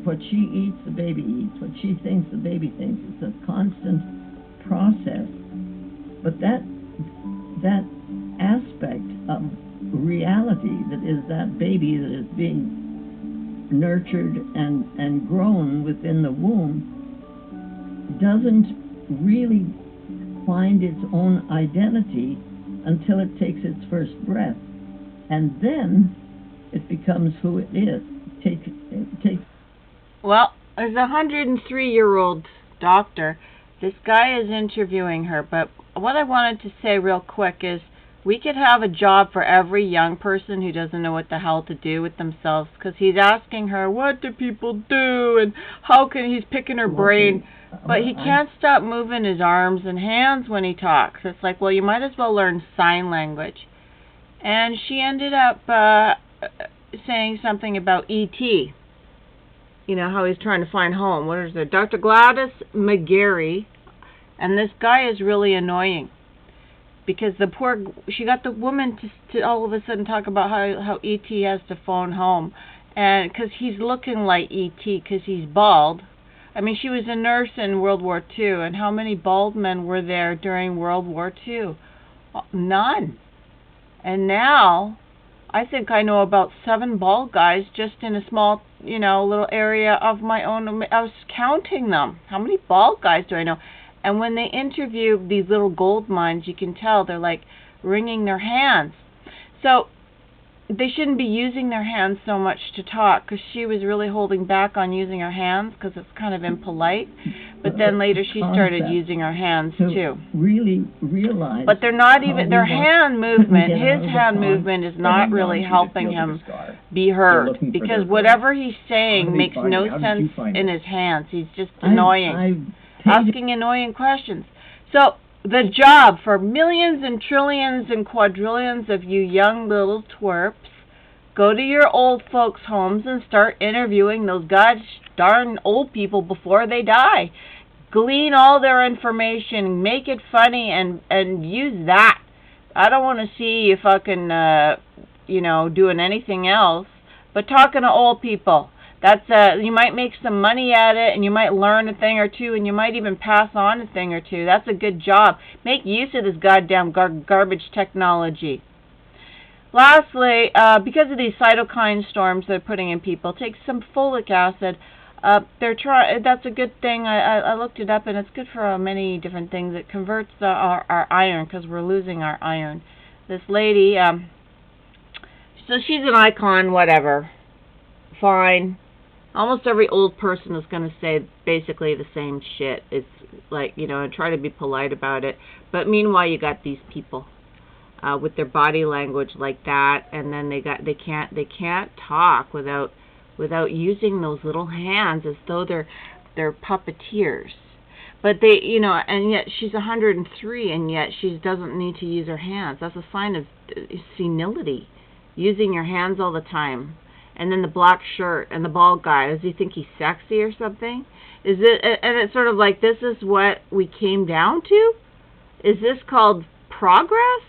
what she eats, the baby eats. What she thinks, the baby thinks. It's a constant process. But that aspect of reality that is that baby that is being nurtured and grown within the womb doesn't really find its own identity until it takes its first breath. And then it becomes who it is. Well, there's a 103-year-old doctor. This guy is interviewing her, but what I wanted to say real quick is we could have a job for every young person who doesn't know what the hell to do with themselves, because he's asking her, what do people do, and how can he's picking her brain, but he can't stop moving his arms and hands when he talks. It's like, well, you might as well learn sign language. And she ended up saying something about E.T., you know, how he's trying to find home. What is it? Dr. Gladys McGarry. And this guy is really annoying. Because she got the woman to all of a sudden talk about how E.T. has to phone home. And because he's looking like E.T. because he's bald. I mean, she was a nurse in World War II. And how many bald men were there during World War II? None. And now, I think I know about 7 bald guys just in a small, little area of my own. I was counting them. How many bald guys do I know? And when they interview these little gold mines, you can tell they're like wringing their hands. So they shouldn't be using their hands so much to talk, because she was really holding back on using her hands because it's kind of impolite. But then later she started using her hands too. Really realize. But they're not even, their hand movement, his hand movement is not really helping him be heard, because whatever he's saying makes no sense in his hands. He's just annoying, asking annoying questions. So the job for millions and trillions and quadrillions of you young little twerps, go to your old folks' homes and start interviewing those gosh darn old people before they die. Glean all their information, make it funny, and use that. I don't want to see you fucking, doing anything else, but talking to old people. That's you might make some money at it, and you might learn a thing or two, and you might even pass on a thing or two. That's a good job. Make use of this goddamn garbage technology. Lastly, because of these cytokine storms they're putting in people, take some folic acid. That's a good thing. I looked it up, and it's good for many different things. It converts our iron, because we're losing our iron. This lady, so she's an icon, whatever. Fine. Almost every old person is going to say basically the same shit. It's like, and try to be polite about it. But meanwhile, you got these people with their body language like that, and then they can't talk without using those little hands as though they're puppeteers. But they, and yet she's 103, and yet she doesn't need to use her hands. That's a sign of senility, using your hands all the time. And then the black shirt and the bald guy, does he think he's sexy or something? And it's sort of like, this is what we came down to? Is this called progress?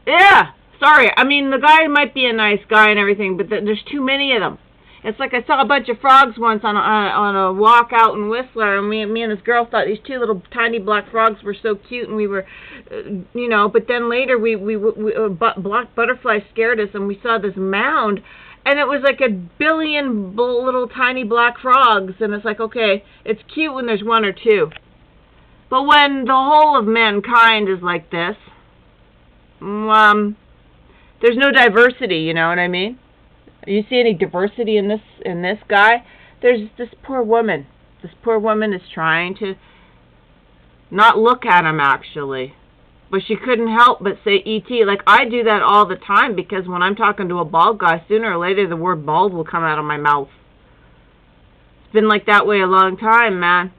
Yeah, sorry. I mean, the guy might be a nice guy and everything, but there's too many of them. It's like I saw a bunch of frogs once on a walk out in Whistler, and me and this girl thought these 2 little tiny black frogs were so cute, and we were, but then later black butterflies scared us, and we saw this mound, and it was like 1 billion little tiny black frogs, and it's like, okay, it's cute when there's 1 or 2, but when the whole of mankind is like this, there's no diversity, you know what I mean? You see any diversity in this guy? There's this poor woman. This poor woman is trying to not look at him, actually. But she couldn't help but say E.T. Like, I do that all the time, because when I'm talking to a bald guy, sooner or later the word bald will come out of my mouth. It's been like that way a long time, man.